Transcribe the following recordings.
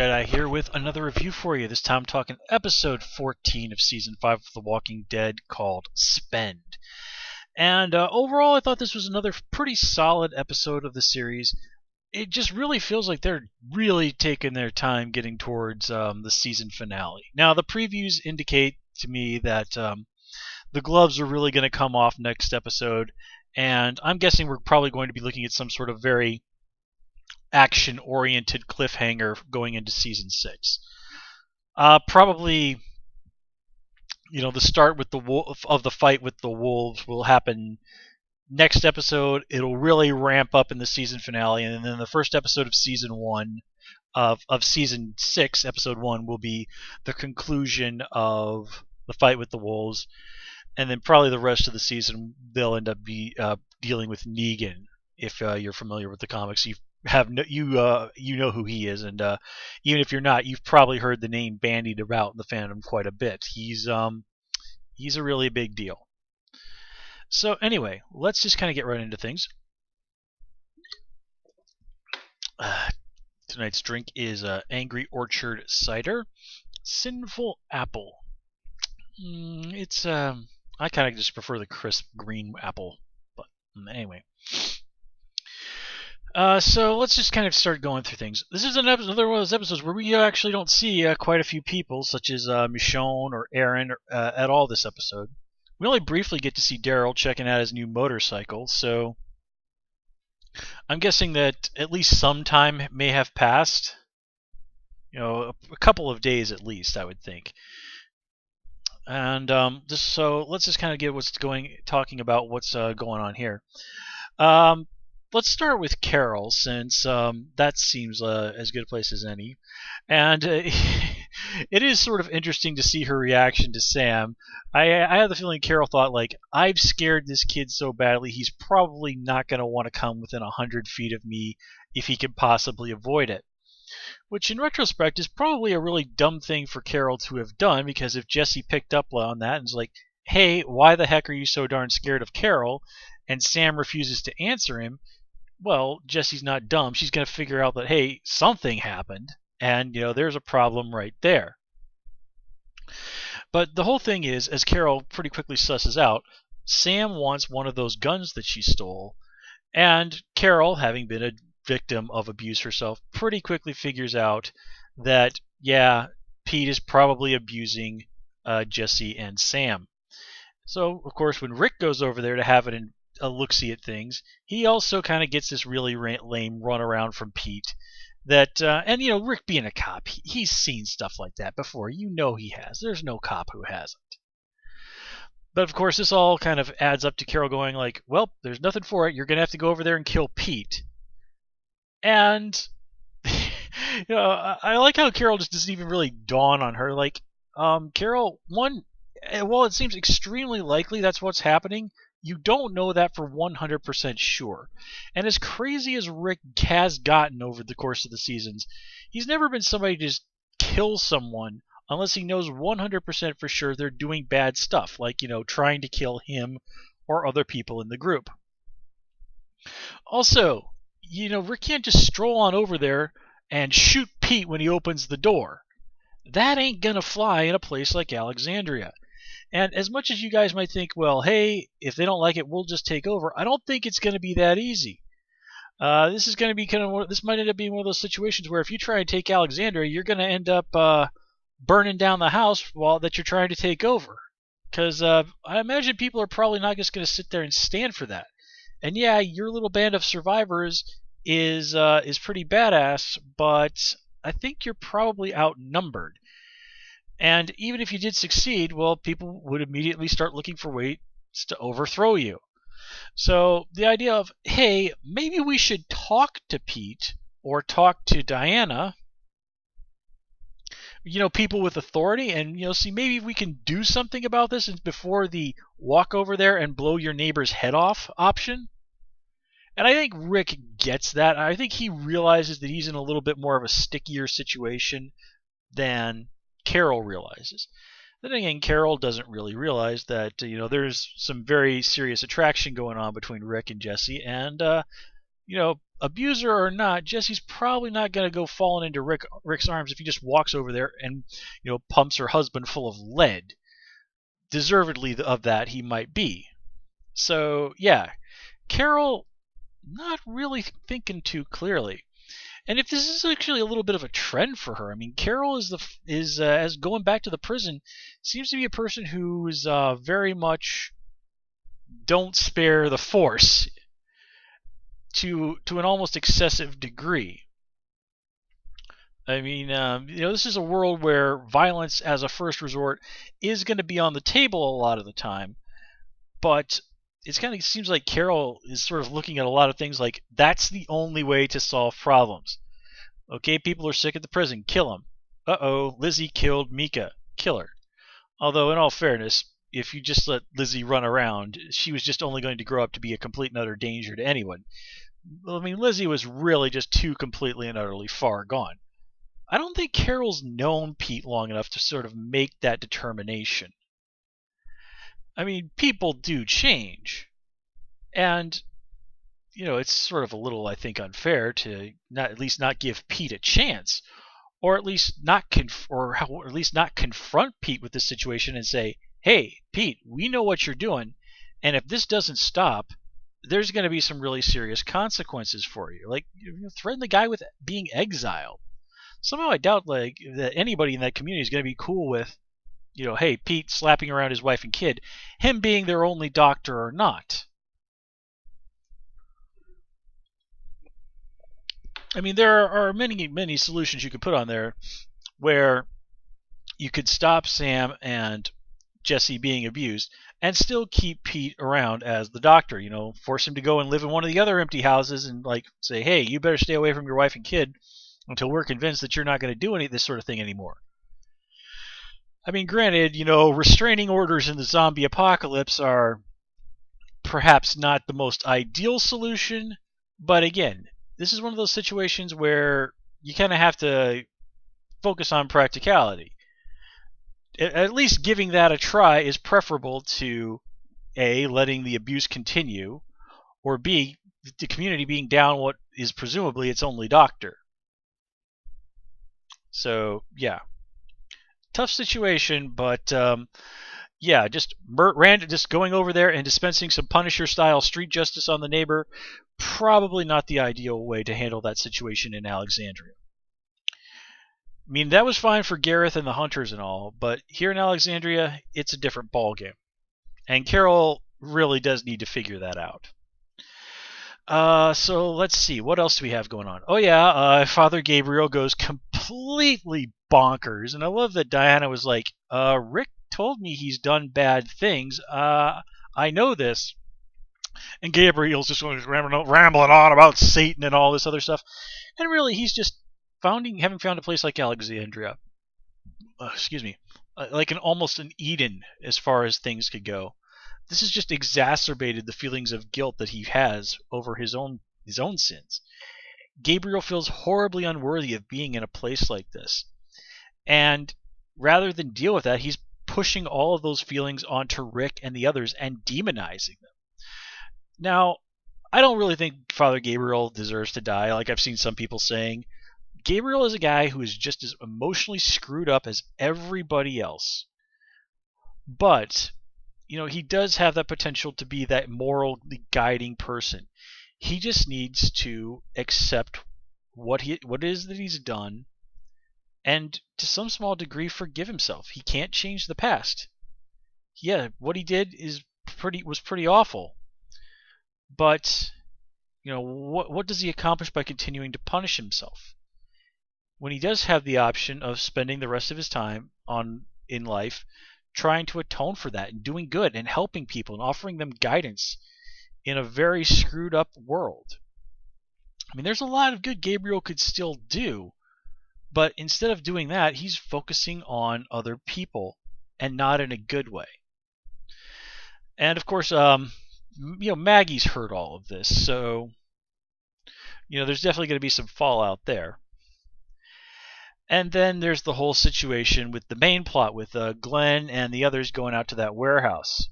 Jedi here with another review for you. This time talking episode 14 of season 5 of The Walking Dead called Spend. And overall, I thought this was another pretty solid episode of the series. It just really feels like they're really taking their time getting towards the season finale. Now, the previews indicate to me that the gloves are really going to come off next episode, and I'm guessing we're probably going to be looking at some sort of very action-oriented cliffhanger going into season 6. Probably, the start with of the fight with the wolves will happen next episode. It'll really ramp up in the season finale, and then the first episode of season 1 of season 6, episode 1, will be the conclusion of the fight with the wolves, and then probably the rest of the season they'll end up dealing with Negan. If you're familiar with the comics, you know who he is, and even if you're not, you've probably heard the name bandied about in the fandom quite a bit. He's a really big deal. So anyway, let's just kind of get right into things. Tonight's drink is Angry Orchard Cider, Sinful Apple. It's I kind of just prefer the crisp green apple, but anyway. So let's just kind of start going through things. This is another one of those episodes where we actually don't see quite a few people, such as Michonne or Aaron, at all this episode. We only briefly get to see Daryl checking out his new motorcycle, so I'm guessing that at least some time may have passed. A couple of days at least, I would think. And so let's just kind of get talking about what's going on here. Let's start with Carol, since that seems as good a place as any. And it is sort of interesting to see her reaction to Sam. I have the feeling Carol thought, like, I've scared this kid so badly, he's probably not going to want to come within 100 feet of me if he can possibly avoid it. Which, in retrospect, is probably a really dumb thing for Carol to have done, because if Jesse picked up on that and was like, hey, why the heck are you so darn scared of Carol? And Sam refuses to answer him, well, Jesse's not dumb. She's going to figure out that, hey, something happened, and, there's a problem right there. But the whole thing is, as Carol pretty quickly susses out, Sam wants one of those guns that she stole, and Carol, having been a victim of abuse herself, pretty quickly figures out that, yeah, Pete is probably abusing Jesse and Sam. So, of course, when Rick goes over there to have a look-see at things, he also kind of gets this really lame runaround from Pete. That and Rick being a cop, he's seen stuff like that before. He has. There's no cop who hasn't. But of course, this all kind of adds up to Carol going like, well, there's nothing for it. You're going to have to go over there and kill Pete. And I like how Carol just doesn't even really dawn on her. Like, Carol, while it seems extremely likely that's what's happening, you don't know that for 100% sure. And as crazy as Rick has gotten over the course of the seasons, he's never been somebody to just kill someone unless he knows 100% for sure they're doing bad stuff, like, trying to kill him or other people in the group. Also, Rick can't just stroll on over there and shoot Pete when he opens the door. That ain't gonna fly in a place like Alexandria. And as much as you guys might think, well, hey, if they don't like it, we'll just take over, I don't think it's going to be that easy. This is going to be this might end up being one of those situations where if you try and take Alexandria, you're going to end up burning down the house that you're trying to take over. Because I imagine people are probably not just going to sit there and stand for that. And yeah, your little band of survivors is pretty badass, but I think you're probably outnumbered. And even if you did succeed, well, people would immediately start looking for ways to overthrow you. So the idea of, hey, maybe we should talk to Pete or talk to Diana, people with authority, and, see, maybe we can do something about this before the walk over there and blow your neighbor's head off option. And I think Rick gets that. I think he realizes that he's in a little bit more of a stickier situation than Carol realizes. Then again, Carol doesn't really realize that there's some very serious attraction going on between Rick and Jesse, and abuser or not, Jesse's probably not going to go falling into Rick's arms if he just walks over there and pumps her husband full of lead. Deservedly of that, he might be. So yeah, Carol not really thinking too clearly. And if this is actually a little bit of a trend for her, I mean, Carol is as going back to the prison, seems to be a person who is very much don't spare the force to an almost excessive degree. I mean, this is a world where violence as a first resort is going to be on the table a lot of the time, but it kind of seems like Carol is sort of looking at a lot of things like that's the only way to solve problems. Okay, people are sick at the prison, kill them. Uh-oh, Lizzie killed Mika, kill her. Although, in all fairness, if you just let Lizzie run around, she was just only going to grow up to be a complete and utter danger to anyone. I mean, Lizzie was really just too completely and utterly far gone. I don't think Carol's known Pete long enough to sort of make that determination. I mean, people do change. And, it's sort of a little, I think, unfair to at least not give Pete a chance. Or at least not confront Pete with this situation and say, hey, Pete, we know what you're doing. And if this doesn't stop, there's going to be some really serious consequences for you. Like, threaten the guy with being exiled. Somehow I doubt that anybody in that community is going to be cool with, hey, Pete slapping around his wife and kid, him being their only doctor or not. I mean, there are many, many solutions you could put on there where you could stop Sam and Jesse being abused and still keep Pete around as the doctor. Force him to go and live in one of the other empty houses and say, hey, you better stay away from your wife and kid until we're convinced that you're not going to do any of this sort of thing anymore. I mean, granted, restraining orders in the zombie apocalypse are perhaps not the most ideal solution, but again, this is one of those situations where you kind of have to focus on practicality. At least giving that a try is preferable to A, letting the abuse continue, or B, the community being down what is presumably its only doctor. So, yeah. Tough situation, but yeah, just going over there and dispensing some Punisher-style street justice on the neighbor, probably not the ideal way to handle that situation in Alexandria. I mean, that was fine for Gareth and the Hunters and all, but here in Alexandria, it's a different ballgame. And Carol really does need to figure that out. So let's see, what else do we have going on? Oh yeah, Father Gabriel goes completely bonkers, and I love that Diana was like, Rick told me he's done bad things. I know this. And Gabriel's just rambling on about Satan and all this other stuff. And really, he's just having found a place like Alexandria. Like almost an Eden as far as things could go. This has just exacerbated the feelings of guilt that he has over his own sins. Gabriel feels horribly unworthy of being in a place like this. And rather than deal with that, he's pushing all of those feelings onto Rick and the others and demonizing them. Now, I don't really think Father Gabriel deserves to die, like I've seen some people saying. Gabriel is a guy who is just as emotionally screwed up as everybody else. But he does have that potential to be that morally guiding person. He just needs to accept what it is that he's done and to some small degree forgive himself. He can't change the past. Yeah, what he did was pretty awful. But what does he accomplish by continuing to punish himself? When he does have the option of spending the rest of his time in life trying to atone for that and doing good and helping people and offering them guidance in a very screwed up world. I mean, there's a lot of good Gabriel could still do, but instead of doing that, he's focusing on other people and not in a good way. And of course, Maggie's heard all of this, so there's definitely going to be some fallout there. And then there's the whole situation with the main plot with Glenn and the others going out to that warehouse.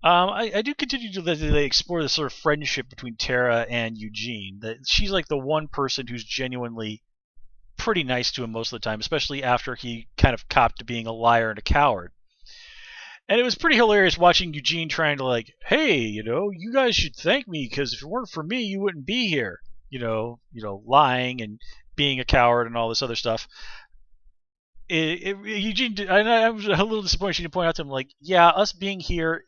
I do continue to they explore the sort of friendship between Tara and Eugene. That she's like the one person who's genuinely pretty nice to him most of the time, especially after he kind of copped to being a liar and a coward. And it was pretty hilarious watching Eugene trying to like, hey, you guys should thank me because if it weren't for me, you wouldn't be here. Lying and being a coward and all this other stuff. Eugene, I was a little disappointed she didn't point out to him like, yeah, us being here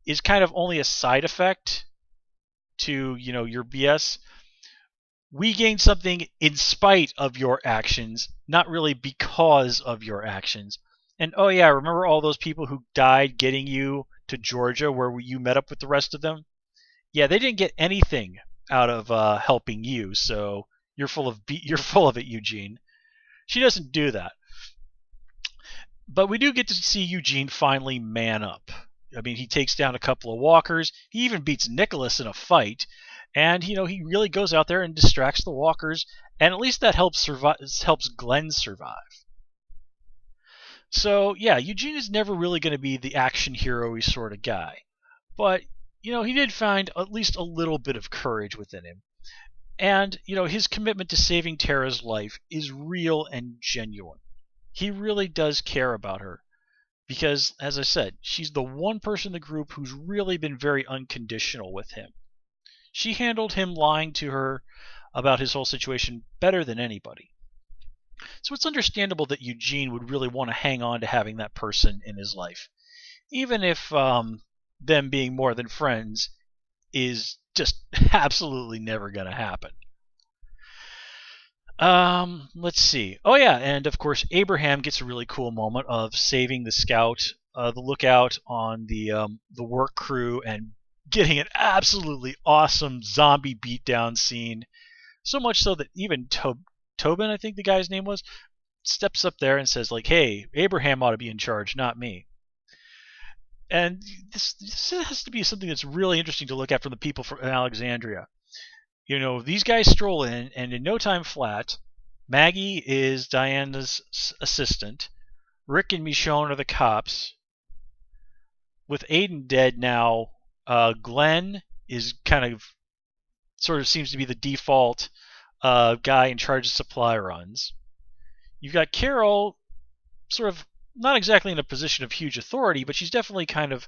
is kind of only a side effect to your BS. We gain something in spite of your actions, not really because of your actions. And oh yeah, remember all those people who died getting you to Georgia where you met up with the rest of them? Yeah, they didn't get anything out of helping you, so you're full of it, Eugene. She doesn't do that. But we do get to see Eugene finally man up. I mean, he takes down a couple of walkers. He even beats Nicholas in a fight. And, he really goes out there and distracts the walkers. And at least that helps Glenn survive. So, yeah, Eugene is never really going to be the action hero-y sort of guy. But, he did find at least a little bit of courage within him. And, his commitment to saving Tara's life is real and genuine. He really does care about her. Because, as I said, she's the one person in the group who's really been very unconditional with him. She handled him lying to her about his whole situation better than anybody. So it's understandable that Eugene would really want to hang on to having that person in his life. Even if them being more than friends is just absolutely never going to happen. Let's see. Oh yeah, and of course Abraham gets a really cool moment of saving the scout, the lookout on the work crew, and getting an absolutely awesome zombie beatdown scene. So much so that even Tobin, I think the guy's name was, steps up there and says like, "Hey, Abraham ought to be in charge, not me." And this has to be something that's really interesting to look at from the people from Alexandria. These guys stroll in, and in no time flat, Maggie is Diana's assistant. Rick and Michonne are the cops. With Aiden dead now, Glenn is sort of seems to be the default guy in charge of supply runs. You've got Carol, sort of not exactly in a position of huge authority, but she's definitely kind of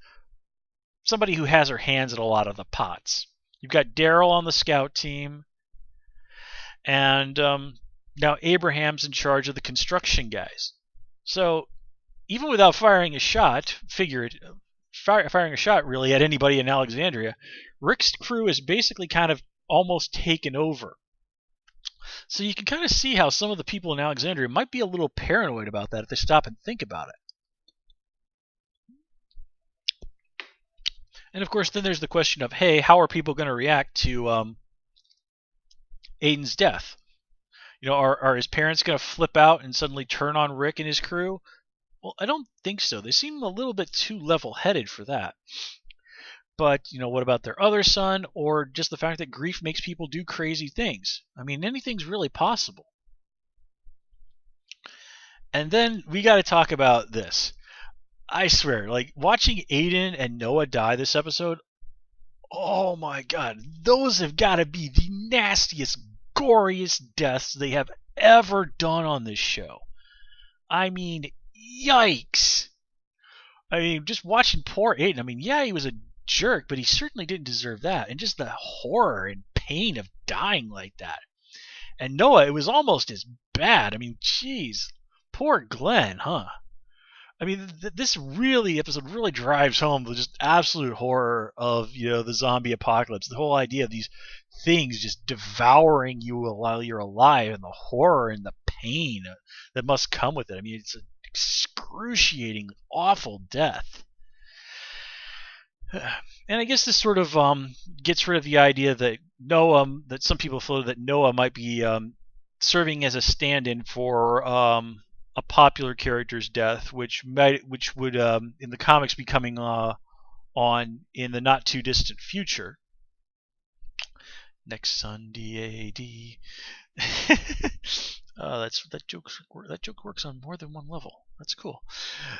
somebody who has her hands in a lot of the pots. You've got Daryl on the scout team, and now Abraham's in charge of the construction guys. So even without firing a shot, firing a shot really at anybody in Alexandria, Rick's crew is basically kind of almost taken over. So you can kind of see how some of the people in Alexandria might be a little paranoid about that if they stop and think about it. And of course, then there's the question of, hey, how are people going to react to Aiden's death? Are his parents going to flip out and suddenly turn on Rick and his crew? Well, I don't think so. They seem a little bit too level-headed for that. But, what about their other son, or just the fact that grief makes people do crazy things? I mean, anything's really possible. And then we got to talk about this. I swear, like, watching Aiden and Noah die this episode, oh my god, those have got to be the nastiest, goriest deaths they have ever done on this show. I mean, yikes. I mean, just watching poor Aiden, I mean, yeah, he was a jerk, but he certainly didn't deserve that. And just the horror and pain of dying like that. And Noah, it was almost as bad. I mean, jeez. Poor Glenn, huh? I mean, this episode really drives home the just absolute horror of the zombie apocalypse. The whole idea of these things just devouring you while you're alive, and the horror and the pain that must come with it. I mean, it's an excruciating, awful death. And I guess this sort of gets rid of the idea that that some people feel that Noah might be serving as a stand-in for a popular character's death, which would in the comics be coming on in the not too distant future. Next Sunday, AD. that joke works on more than one level. That's cool.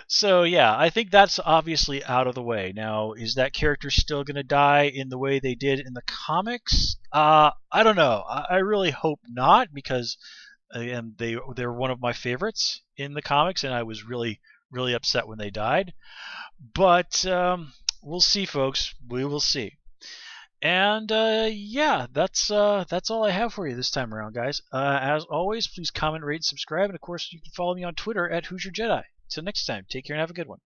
So yeah, I think that's obviously out of the way. Now, is that character still going to die in the way they did in the comics? I don't know. I really hope not, because again, they're one of my favorites in the comics, and I was really upset when they died. But we'll see, folks. We will see. And yeah, that's all I have for you this time around, guys. As always, please comment, rate, and subscribe, and of course, you can follow me on Twitter at Hoosier Jedi. Till next time, take care and have a good one.